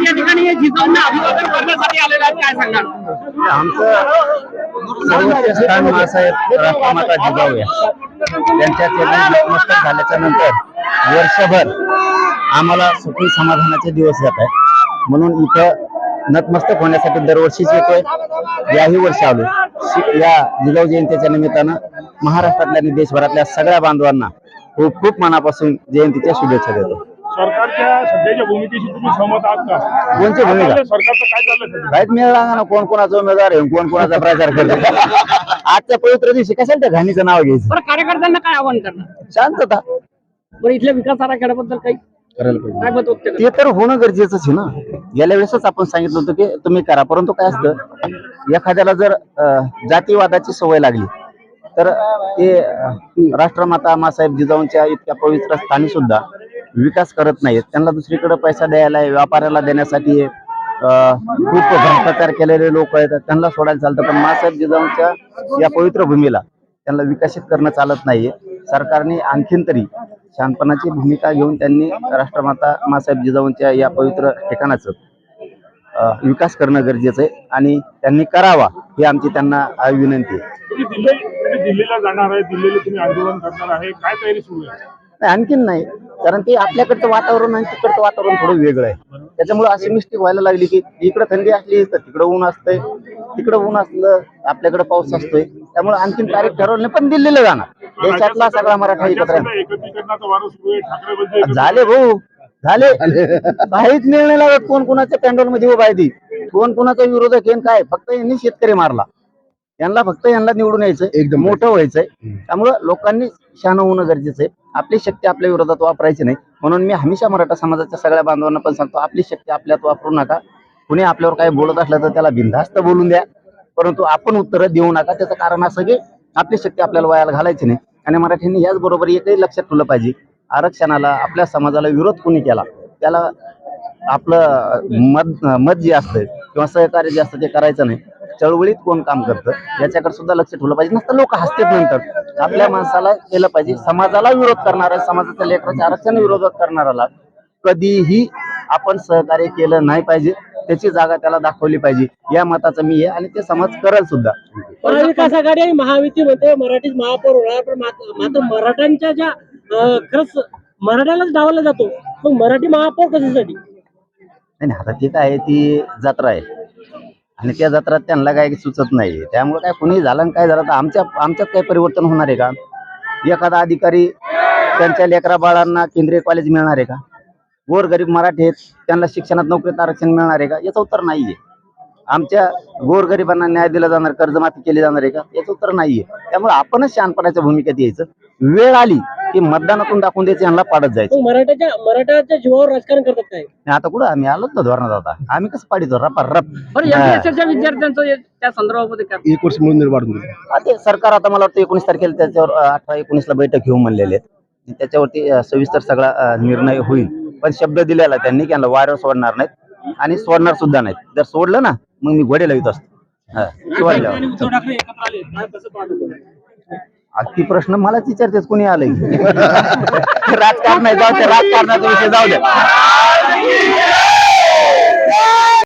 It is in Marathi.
या ठिकाणी जिजाऊंना अभिवादन करण्यासाठी आलेला आहे, काय सांगणार? आमचं सर्वोच्च स्थान महासाहेब राष्ट्रमाता जिजाऊ त्यांच्या चरणी नतमस्तक झाल्याच्या नंतर वर्षभर आम्हाला सुखी समाधानाचे दिवस जात आहेत, म्हणून इथं नतमस्तक होण्यासाठी दरवर्षीच येतोय. याही वर्षी आलो. या जिजाऊ जयंतीच्या निमित्तानं महाराष्ट्रातल्या आणि देशभरातल्या सगळ्या बांधवांना खूप खूप मनापासून जयंतीच्या शुभेच्छा देतो. सरकारच्या सध्याच्या भूमिकेशी तुम्ही सहमत आहात का? कोणती भूमिका? सरकारचं काय चाललंय? काहीच मिळाला ना. कोण कोणाचा उमेदवार आहे, कोण कोणाचा प्रचार करतो. आजच्या पवित्र दिवशी कशाला त्या घाणीचं नाव घ्यायचं? बरं, कार्यकर्त्यांना काय आवाहन करणार? शांतता. बरं, इथल्या विकास आराखड्याबद्दल काही काय मत व्यक्त करणार? ते तर होणं गरजेचंच आहे ना. गेल्या वेळेसच आपण सांगितलं होतं की तुम्ही करा, परंतु काय असतं, एखाद्याला जर जातीवादाची सवय लागली तर ते राष्ट्रमाता मासाहेब जिजाऊंच्या इतक्या पवित्र स्थानी सुद्धा विकास करत नाहीत. त्यांना दुसरीकडे पैसा द्यायला, व्यापाऱ्याला देण्यासाठी खूप भ्रष्टाचार केलेले लोक आहेत, त्यांना सोडायला चालतं. पण मासाहेब जिजाऊंच्या या पवित्र भूमीला त्यांना विकसित करणं चालत नाहीये. सरकारने आणखीन तरी शहाणपणाची भूमिका घेऊन त्यांनी राष्ट्रमाता मासाहेब जिजाऊंच्या या पवित्र ठिकाणाचं विकास करणं गरजेचं आहे आणि त्यांनी करावा ही आमची त्यांना विनंती आहे. तुम्ही दिल्लीला जाणार आहे, दिल्लीला तुम्ही आंदोलन करणार आहे, काय तयारी सुरू आहे? आणखीन नाही, कारण ते आपल्याकडचं वातावरण आणि तिकडचं वातावरण थोडं वेगळं आहे. त्याच्यामुळे अशी मिस्टेक व्हायला लागली की इकडे थंडी असली तर तिकडं ऊन असतंय, तिकडं ऊन असलं आपल्याकडे पाऊस असतोय. त्यामुळे आणखीन तारीख ठरवली, पण दिल्लीला जाणार. देशातला सगळा मराठा एकत्र एकत्रीकरणाचा वारं सुरू आहे. ठाकरे झाले भाऊ, झाले. काहीच निर्णय लागत. कोण कोणाच्या पॅन्डल मध्ये उभा आहे ती, कोण कोणाचा विरोधक आहे काय. फक्त यांनी शेतकरी मारला, यांना फक्त यांना निवडून यायचंय, एकदम मोठं व्हायचंय. त्यामुळं लोकांनी शहाणं होणं गरजेचं आहे. आपली शक्ती आपल्या विरोधात वापरायची नाही. म्हणून मी हमेशा मराठा समाजाच्या सगळ्या बांधवांना पण सांगतो, आपली शक्ती आपल्यात वापरू नका. कुणी आपल्यावर काही बोलत असलं तर त्याला बिनधास्त बोलून द्या, परंतु आपण उत्तरं देऊ नका. त्याचं कारण असं की आपली शक्ती आपल्याला वायाला घालायची नाही. आणि मराठ्यांनी याच बरोबर एकही लक्षात ठेवलं पाहिजे, आरक्षणाला, आपल्या समाजाला विरोध कोणी केला त्याला आपलं मत जे असतं किंवा सहकार्य जे असतं ते करायचं नाही. चळवळीत कोण काम करतं याच्याकडे सुद्धा लक्ष ठेवलं पाहिजे. नसतं लोक हसतात नंतर. आपल्या माणसाला केलं पाहिजे. समाजाला विरोध करणारा, समाजाच्या लेकराच्या आरक्षण विरोधात करणाऱ्याला कधीही आपण सहकार्य केलं नाही पाहिजे. त्याची जागा त्याला दाखवली पाहिजे. या मताचं मी आहे आणि ते समाज करेल सुद्धा. महाविकास आघाडी आणि महायुतीमध्ये मराठीच महापौर होणार, पण मात्र मराठ्यांच्या ज्या खरंच मराठ्यालाच डावला जातो, मग मराठी महापौर कशासाठी? नाही, आता ते काय, ती जत्रा आहे आणि त्या जत्रात त्यांना काय सुचत नाही. त्यामुळे काय कुणी झालं आणि काय झालं तर आमच्यात काही परिवर्तन होणार आहे का? एखादा अधिकारी त्यांच्या लेकरा बाळांना केंद्रीय कॉलेज मिळणार आहे का? गोरगरीब मराठी आहेत, त्यांना शिक्षणात नोकरीत आरक्षण मिळणार आहे का? याचं उत्तर नाहीये. आमच्या गोरगरिबांना न्याय दिला जाणार, कर्जमाफी केली जाणार आहे का? याचं उत्तर नाहीये. त्यामुळे आपणच शहाणपणाच्या भूमिकेत यायचं. वेळ आली की मतदानातून दाखवून द्यायचं, यांना पाडत जायचं. मराठ्याच्या जीवावर राजकारण करतात काय? आता कुठं आम्ही आलोच ना धोरणात. आता आम्ही कसं पाडीतो रप. विद्यार्थ्यांचं त्या संदर्भामध्ये काय 1 वर्ष मुदत वाढून दिली ते सरकार. आता मला वाटतं 19 तारखेला त्याच्यावर 18-19 ला बैठक घेऊन म्हणलेले आहेत. त्याच्यावरती सविस्तर सगळा निर्णय होईल. पण शब्द दिलेला त्यांनी की यांना वाऱ्यावर सोडणार नाहीत आणि सोडणार सुद्धा नाहीत. जर सोडलं ना मग मी घोडे लावित असतो. ती प्रश्न मलाच विचारतेच, कुणी आलंय? राजकारण नाही, जाऊ द्या, राजकारणाचा विषय जाऊ द्या.